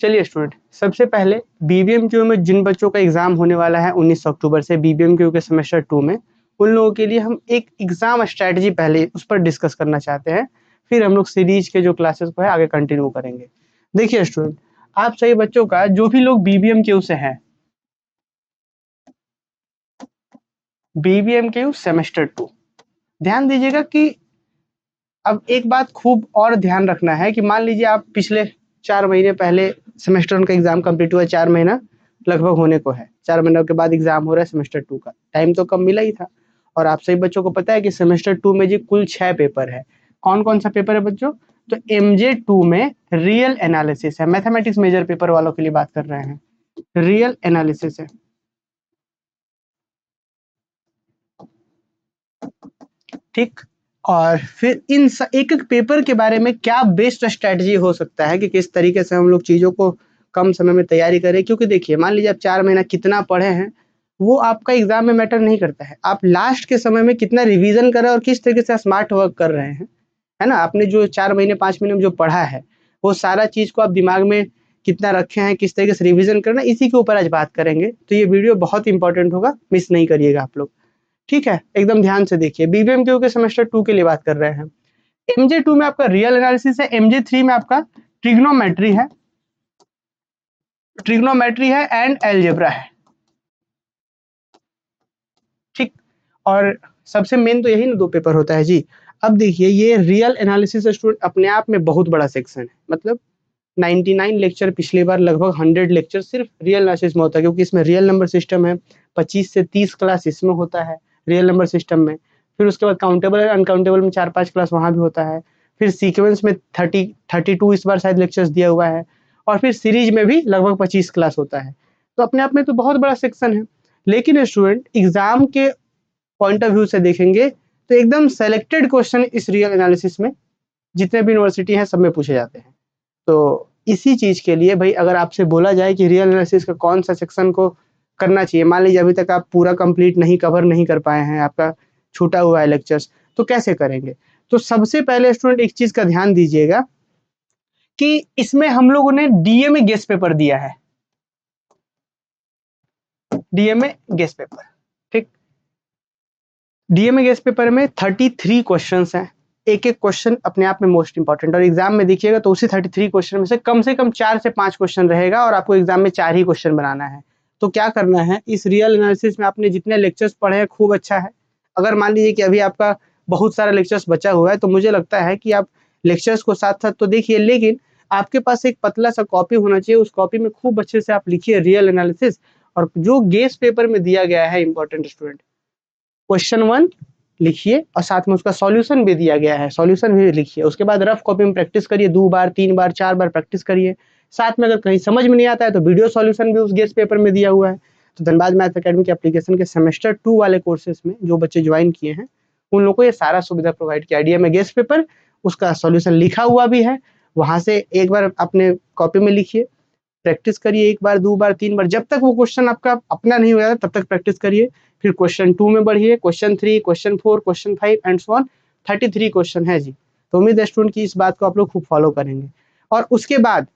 चलिए स्टूडेंट, सबसे पहले बीबीएमक्यू में जिन बच्चों का एग्जाम होने वाला है 19 अक्टूबर से बीबीएमक्यू के सेमेस्टर 2 में, उन लोगों के लिए हम एक एग्जाम स्ट्रेटजी पहले उस पर डिस्कस करना चाहते हैं। फिर हम लोग सीरीज के जो क्लासेस को है आगे कंटिन्यू करेंगे। देखिए स्टूडेंट, आप सभी बच्चों का जो भी लोग बीबीएमक्यू से हैं, बीबीएमक्यू सेमेस्टर 2, ध्यान दीजिएगा कि अब एक बात खूब और ध्यान रखना है कि मान लीजिए आप पिछले 4 महीने पहले सेमेस्टर 1 का एग्जाम कंप्लीट हुआ, 4 महीना लगभग होने को है, 4 महीनों के बाद एग्जाम हो रहा है सेमेस्टर 2 का। टाइम तो कम मिला ही था और आप सभी बच्चों को पता है कि सेमेस्टर 2 में जी कुल 6 पेपर है। कौन कौन सा पेपर है बच्चों? तो एमजे 2 में रियल एनालिसिस है, मैथमेटिक्स मेजर पेपर वालों के लिए बात कर रहे हैं, रियल एनालिसिस है। ठीक, और फिर इन एक एक पेपर के बारे में क्या बेस्ट स्ट्रेटजी हो सकता है कि किस तरीके से हम लोग चीज़ों को कम समय में तैयारी करें। क्योंकि देखिए, मान लीजिए आप 4 महीना कितना पढ़े हैं वो आपका एग्जाम में मैटर नहीं करता है, आप लास्ट के समय में कितना रिवीजन कर रहे हैं और किस तरीके से स्मार्ट वर्क कर रहे हैं, है ना। आपने जो 4 महीने 5 महीने में जो पढ़ा है वो सारा चीज़ को आप दिमाग में कितना रखे हैं, किस तरीके से रिविजन करना, इसी के ऊपर आज बात करेंगे। तो ये वीडियो बहुत इंपॉर्टेंट होगा, मिस नहीं करिएगा आप लोग। ठीक है, एकदम ध्यान से देखिए। बीबीएमक्यू के सेमेस्टर 2 के लिए बात कर रहे हैं। एमजे 2 में आपका रियल एनालिसिस है, एमजे 3 में आपका ट्रिग्नोमेट्री है, एंड अलजेब्रा है। ठीक, और सबसे मेन तो यही ना 2 पेपर होता है जी। अब देखिए, ये रियल एनालिसिस स्टूडेंट अपने आप में बहुत बड़ा सेक्शन है, मतलब 99 लेक्चर पिछली बार, लगभग 100 लेक्चर सिर्फ रियल एनालिसिस में होता है, क्योंकि इसमें रियल नंबर सिस्टम है। 25 से 30 क्लास इसमें होता है रियल नंबर सिस्टम में। फिर उसके बाद काउंटेबल और अनकाउंटेबल में 4-5 क्लास वहाँ भी होता है। फिर सीक्वेंस में 32 इस बार शायद लेक्चर्स दिया हुआ है, और फिर सीरीज में भी लगभग 25 क्लास होता है। तो अपने आप में तो बहुत बड़ा सेक्शन है। लेकिन स्टूडेंट, एग्जाम के पॉइंट ऑफ व्यू से देखेंगे तो एकदम सेलेक्टेड क्वेश्चन इस रियल एनालिसिस में जितने भी यूनिवर्सिटी हैं सब में पूछे जाते हैं। तो इसी चीज के लिए भाई, अगर आपसे बोला जाए कि रियल एनालिसिस का कौन सा सेक्शन को करना चाहिए, मान लीजिए अभी तक आप पूरा कंप्लीट नहीं कवर नहीं कर पाए हैं, आपका छूटा हुआ है लेक्चर्स, तो कैसे करेंगे? तो सबसे पहले स्टूडेंट एक चीज का ध्यान दीजिएगा कि इसमें हम लोगों ने डीएमए गेस्ट पेपर दिया है, डीएमए गेस्ट पेपर। ठीक, डीएमए गेस्ट पेपर में 33 क्वेश्चंस हैं, एक एक क्वेश्चन अपने आप में मोस्ट इंपॉर्टेंट, और एग्जाम में देखिएगा तो उसी 33 क्वेश्चन में से कम 4 से 5 क्वेश्चन रहेगा, और आपको एग्जाम में 4 ही क्वेश्चन बनाना है। तो क्या करना है, इस रियल एनालिसिस में आपने जितने लेक्चर्स पढ़े हैं खूब अच्छा है। अगर मान लीजिए कि अभी आपका बहुत सारा लेक्चर्स बचा हुआ है, तो मुझे लगता है कि आप लेक्चर्स को साथ साथ तो देखिए, लेकिन आपके पास एक पतला सा कॉपी होना चाहिए, उस कॉपी में खूब अच्छे से आप लिखिए रियल एनालिसिस, और जो गेस्ट पेपर में दिया गया है इंपॉर्टेंट स्टूडेंट, क्वेश्चन 1 लिखिए और साथ में उसका सॉल्यूशन भी दिया गया है, सॉल्यूशन भी लिखिए। उसके बाद रफ कॉपी में प्रैक्टिस करिए, 2 बार 3 बार 4 बार प्रैक्टिस करिए। साथ में अगर कहीं समझ में नहीं आता है तो वीडियो सॉल्यूशन भी उस गेस्ट पेपर में दिया हुआ है। तो धनबाद मैथ अकेडमी के एप्लीकेशन के सेमेस्टर 2 वाले कोर्सेज में जो बच्चे ज्वाइन किए हैं उन लोगों को ये सारा सुविधा प्रोवाइड किया। आइडिया में गेस्ट पेपर, उसका सॉल्यूशन लिखा हुआ भी है, वहां से एक बार अपने कॉपी में लिखिए, प्रैक्टिस करिए 1 बार 2 बार 3 बार, जब तक वो क्वेश्चन आपका अपना नहीं हो जाता तब तक प्रैक्टिस करिए। फिर क्वेश्चन 2 में बढ़िए, question 3, question 4, question 5 and so on. 33 question है जी। तो उम्मीद है स्टूडेंट की इस बात को आप लोग खूब फॉलो करेंगे। और उसके बाद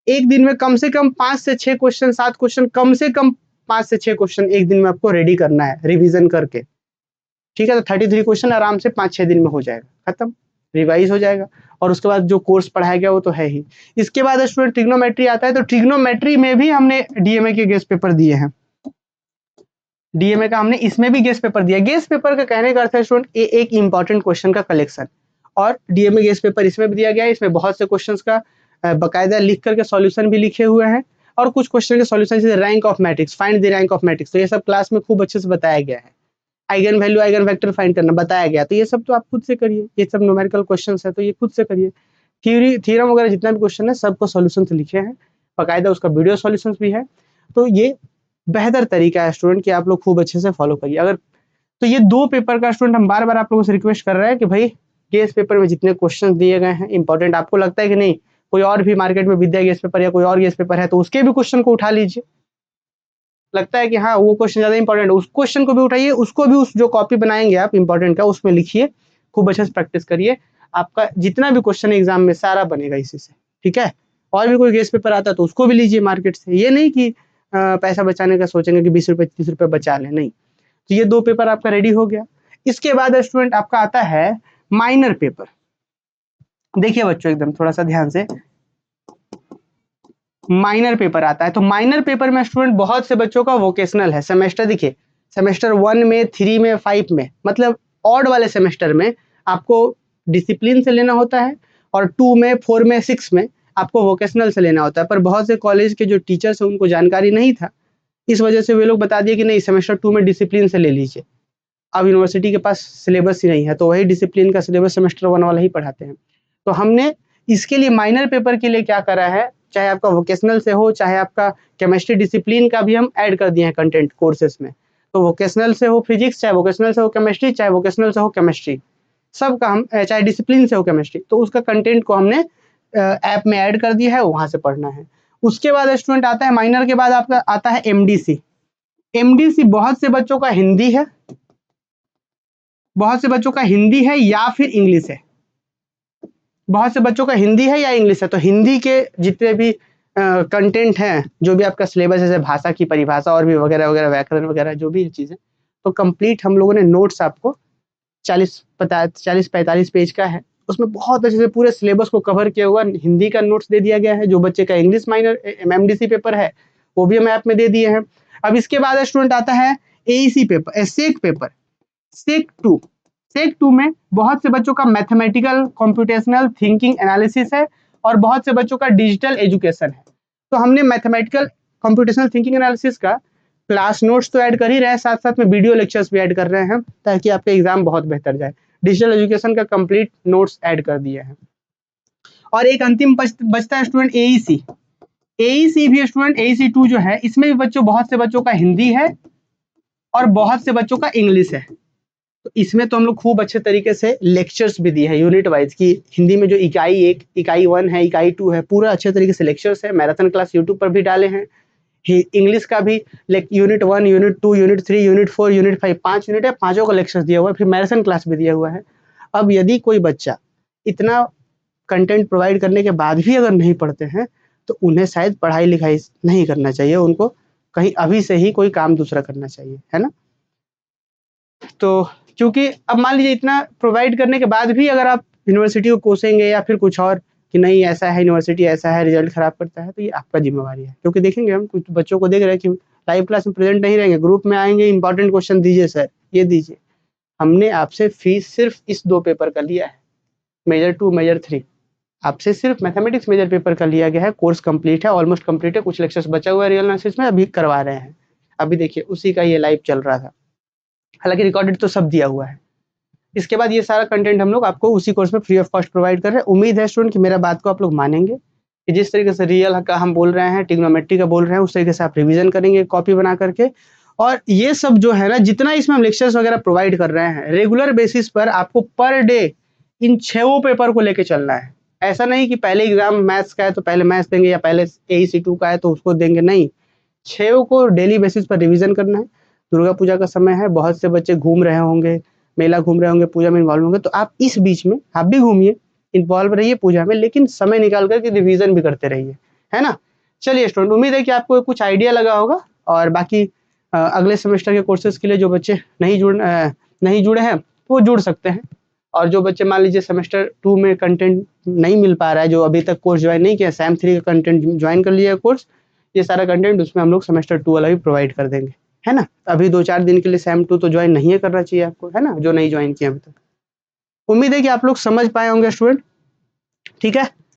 एक दिन में कम से कम 5 से 6 क्वेश्चन, 7 क्वेश्चन, कम से कम 5 से 6 क्वेश्चन एक दिन में आपको रेडी करना है रिविजन करके। ठीक है, तो 33 क्वेश्चन आराम से 5-6 दिन में हो जाएगा, खत्म, रिवाइज हो जाएगा। और उसके बाद जो कोर्स पढ़ाया गया वो तो है ही। इसके बाद स्टूडेंट ट्रिग्नोमेट्री आता है, तो ट्रिग्नोमेट्री में भी हमने डीएमए के गेस्ट पेपर दिए हैं। डीएमए का हमने इसमें भी गेस्ट पेपर दिया। गेस्ट पेपर का कहने का अर्थ है स्टूडेंट एक इंपॉर्टेंट क्वेश्चन का कलेक्शन, और डीएमए गेस्ट पेपर इसमें भी दिया गया है। इसमें बहुत से क्वेश्चंस का बकायदा लिख करके सॉल्यूशन भी लिखे हुए हैं, और कुछ क्वेश्चन के सॉल्यूशन जैसे rank of matrix, find the rank of matrix, तो ये सब क्लास में खूब अच्छे से बताया गया है। Eigen value, eigen vector find करना बताया गया, तो ये सब तो आप खुद से करिए, ये सब न्यूमेरिकल क्वेश्चंस है तो ये खुद से करिए। थ्योरम वगैरह जितना भी क्वेश्चन है सबको सॉल्यूशन से लिखे हैं, बकायदा उसका वीडियो सॉल्यूशंस भी है। तो ये बेहतर तरीका है स्टूडेंट कि आप लोग खूब अच्छे से फॉलो करिए। अगर तो ये 2 पेपर का स्टूडेंट हम बार बार आप लोगों से रिक्वेस्ट कर रहे हैं कि भाई गेस्ट पेपर में जितने क्वेश्चन दिए गए हैं इंपॉर्टेंट, आपको लगता है कि नहीं कोई और भी मार्केट में विद्या गेस्ट पेपर या कोई और गेस्ट पेपर है तो उसके भी क्वेश्चन को उठा लीजिए। लगता है कि हाँ वो क्वेश्चन ज्यादा इंपॉर्टेंट है, उस क्वेश्चन को भी उठाइए, उसको भी उस जो कॉपी बनाएंगे आप इंपॉर्टेंट का उसमें लिखिए, खूब अच्छे से प्रैक्टिस करिए। आपका जितना भी क्वेश्चन एग्जाम में सारा बनेगा इसी से, ठीक है। और भी कोई गेस्ट पेपर आता है तो उसको भी लीजिए मार्केट से। ये नहीं कि पैसा बचाने का सोचेंगे कि 20 रुपये 30 रुपये बचा लें, नहीं। तो ये 2 पेपर आपका रेडी हो गया। इसके बाद स्टूडेंट आपका आता है माइनर पेपर। देखिए बच्चों एकदम थोड़ा सा ध्यान से, माइनर पेपर आता है। तो माइनर पेपर में स्टूडेंट बहुत से बच्चों का वोकेशनल है। सेमेस्टर देखिए, सेमेस्टर 1 में, 3 में, 5 में, मतलब ऑड वाले सेमेस्टर में आपको डिसिप्लिन से लेना होता है, और 2 में, 4 में, 6 में आपको वोकेशनल से लेना होता है। पर बहुत से कॉलेज के जो टीचर्स हैं उनको जानकारी नहीं था, इस वजह से वे लोग बता दिए कि नहीं सेमेस्टर 2 में डिसिप्लिन से ले लीजिए। अब यूनिवर्सिटी के पास सिलेबस ही नहीं है तो वही डिसिप्लिन का सिलेबस सेमेस्टर 1 वाला ही पढ़ाते हैं। तो हमने इसके लिए माइनर पेपर के लिए क्या करा है, चाहे आपका वोकेशनल से हो, चाहे आपका केमिस्ट्री डिसिप्लिन का भी हम ऐड कर दिए हैं कंटेंट कोर्सेज में। तो वोकेशनल से हो फिजिक्स, चाहे वोकेशनल से हो केमिस्ट्री, चाहे वोकेशनल से हो केमिस्ट्री, सबका हम, चाहे डिसिप्लिन से हो केमिस्ट्री, तो उसका कंटेंट को हमने ऐप में ऐड कर दिया है, वहां से पढ़ना है। उसके बाद स्टूडेंट आता है माइनर के बाद आपका आता है एमडीसी। एमडीसी बहुत से बच्चों का हिंदी है, बहुत से बच्चों का हिंदी है या फिर इंग्लिश है, बहुत से बच्चों का हिंदी है या इंग्लिश है। तो हिंदी के जितने भी कंटेंट हैं, जो भी आपका सिलेबस है, जैसे भाषा की परिभाषा और भी वगैरह वगैरह, व्याकरण वगैरह जो भी चीज़ें, तो कंप्लीट हम लोगों ने नोट्स आपको 40-45 पेज का है, उसमें बहुत अच्छे से पूरे सिलेबस को कवर किया हुआ हिंदी का नोट्स दे दिया गया है। जो बच्चे का इंग्लिश माइनर एमडीसी पेपर है वो भी हम ऐप में दे दिए हैं। अब इसके बाद स्टूडेंट आता है एईसी पेपर, सेक पेपर, सेक 2 में बहुत से बच्चों का मैथमेटिकल कंप्यूटेशनल थिंकिंग एनालिसिस है और बहुत से बच्चों का डिजिटल एजुकेशन है। तो हमने मैथमेटिकल कंप्यूटेशनल थिंकिंग एनालिसिस का क्लास नोट्स तो ऐड कर ही रहे हैं, साथ साथ में वीडियो लेक्चर्स भी ऐड कर रहे हैं ताकि आपका एग्जाम बहुत बेहतर जाए। डिजिटल एजुकेशन का कंप्लीट नोट्स ऐड कर दिए हैं। और एक अंतिम बचता है स्टूडेंट एईसी। एईसी भी स्टूडेंट, एईसी 2 जो है, इसमें भी बच्चों, बहुत से बच्चों का हिंदी है और बहुत से बच्चों का इंग्लिश है। तो इसमें तो हम लोग खूब अच्छे तरीके से लेक्चर्स भी दिए हैं यूनिट वाइज की। हिंदी में जो इकाई 1, इकाई 1 है, इकाई 2 है, पूरा अच्छे तरीके से लेक्चर्स है। मैराथन क्लास यूट्यूब पर भी डाले हैं। इंग्लिश का भी unit 1, unit 2, unit 3, unit 4, unit 5, 5 unit है, 5 का लेक्चर्स दिया हुआ है। फिर मैराथन क्लास भी दिया हुआ है। अब यदि कोई बच्चा इतना कंटेंट प्रोवाइड करने के बाद भी अगर नहीं पढ़ते हैं तो उन्हें शायद पढ़ाई लिखाई नहीं करना चाहिए, उनको कहीं अभी से ही कोई काम दूसरा करना चाहिए, है ना। तो क्योंकि अब मान लीजिए इतना प्रोवाइड करने के बाद भी अगर आप यूनिवर्सिटी को कोसेंगे या फिर कुछ और कि नहीं ऐसा है, यूनिवर्सिटी ऐसा है, रिजल्ट खराब करता है, तो ये आपका जिम्मेवारी है। क्योंकि देखेंगे हम कुछ बच्चों को देख रहे हैं कि लाइव क्लास में प्रेजेंट नहीं रहेंगे, ग्रुप में आएंगे, इंपॉर्टेंट क्वेश्चन दीजिए सर, ये दीजिए। हमने आपसे फीस सिर्फ इस 2 पेपर का लिया है, मेजर 2, मेजर 3, आपसे सिर्फ मैथमेटिक्स मेजर पेपर का लिया गया है। कोर्स कंप्लीट है, ऑलमोस्ट कंप्लीट है, कुछ लेक्चर्स बचा हुआ है रियल एनालिसिस में, अभी करवा रहे हैं। अभी देखिए उसी का ये लाइव चल रहा था, हालांकि रिकॉर्डेड तो सब दिया हुआ है। इसके बाद ये सारा कंटेंट हम लोग आपको उसी कोर्स में फ्री ऑफ कॉस्ट प्रोवाइड कर रहे हैं। उम्मीद है स्टूडेंट कि मेरा बात को आप लोग मानेंगे, कि जिस तरीके से रियल का हम बोल रहे हैं, ट्रिग्नोमेट्री का बोल रहे हैं, उस तरीके से आप रिवीजन करेंगे कॉपी बना करके। और ये सब जो है ना, जितना इसमें हम लेक्चर्स वगैरह प्रोवाइड कर रहे हैं, रेगुलर बेसिस पर आपको पर डे इन 6 पेपर को लेके चलना है। ऐसा नहीं कि पहले एग्जाम मैथ्स का है तो पहले मैथ्स देंगे, या पहले एईसी 2 का है तो उसको देंगे, नहीं। 6 को डेली बेसिस पर रिवीजन करना है। दुर्गा पूजा का समय है, बहुत से बच्चे घूम रहे होंगे, मेला घूम रहे होंगे, पूजा में इन्वॉल्व होंगे, तो आप इस बीच में आप भी घूमिए, इन्वॉल्व रहिए पूजा में, लेकिन समय निकाल करके रिवीजन भी करते रहिए, है ना। चलिए स्टूडेंट, उम्मीद है कि आपको कुछ आइडिया लगा होगा। और बाकी अगले सेमेस्टर के कोर्सेज के लिए जो बच्चे नहीं जुड़े हैं वो जुड़ सकते हैं। और जो बच्चे मान लीजिए सेमेस्टर 2 में कंटेंट नहीं मिल पा रहा है, जो अभी तक कोर्स ज्वाइन नहीं किया, सैम 3 का कंटेंट ज्वाइन कर लिया कोर्स, ये सारा कंटेंट उसमें हम लोग सेमेस्टर 2 वाला भी प्रोवाइड कर देंगे, है ना। अभी 2-4 दिन के लिए सैम 2 तो ज्वाइन नहीं करना चाहिए आपको, है ना, जो नहीं ज्वाइन किया अभी तक। उम्मीद है कि आप लोग समझ पाए होंगे स्टूडेंट, ठीक है।